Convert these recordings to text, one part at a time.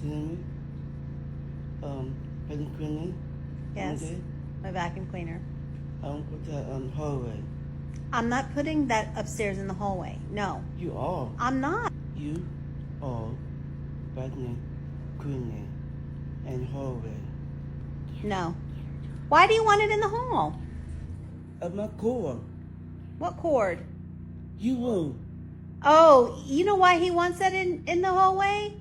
cleaner. Vacuum cleaner. Yes. Okay. My vacuum cleaner. Put that hallway. I'm not putting that upstairs in the hallway. No. You are. I'm not. You are vacuum cleaner and hallway. No. Why do you want it in the hall? My core. What cord? You will. Oh, you know why he wants that in the hallway?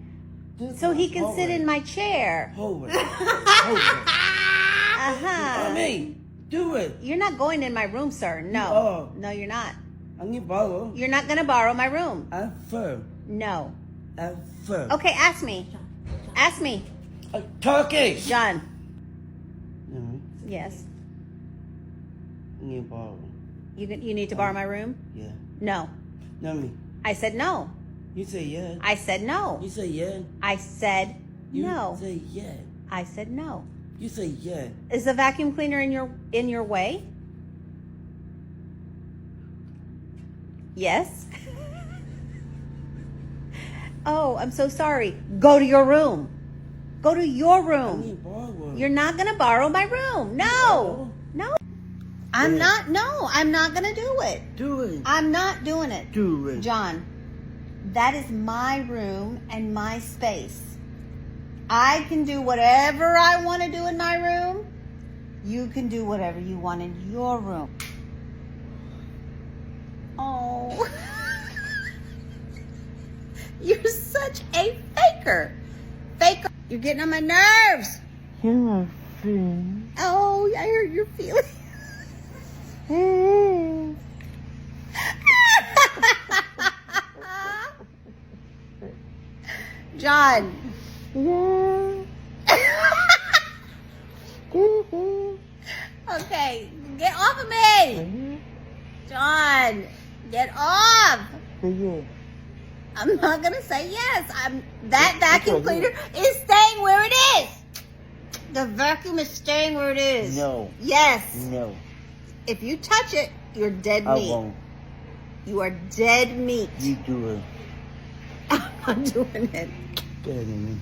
So he can sit in my chair. Hallway. Hallway. Uh-huh. I mean, do it. You're not going in my room, sir. No. You are. No, you're not. I need borrow. You're not going to borrow my room. I'm fur. No. I'm fur. Okay, ask me. Ask me. Turkish. John. No. Yes. I need borrow. You need to borrow my room? Yeah. No. No, me. I said no. You say yeah. I said no. You say yeah. I said You no. say yeah. I said no. You say yeah. Is the vacuum cleaner in your way? Yes. Oh, I'm so sorry. Go to your room. Go to your I room. need borrow. You're not going to borrow my room. No. No. I'm not going to do it. Do it. I'm not doing it. Do it. John, that is my room and my space. I can do whatever I want to do in my room. You can do whatever you want in your room. Oh. You're such a faker. Faker. You're getting on my nerves. You're my friend. Oh, I hurt your feelings. John. Yeah. Okay, get off of me. John, get off. Yeah. I'm not gonna say yes. That vacuum cleaner is staying where it is. The vacuum is staying where it is. No. Yes. No. If you touch it, you're dead I meat. won't. You are dead meat. You do it. I'm not doing it. Better than me.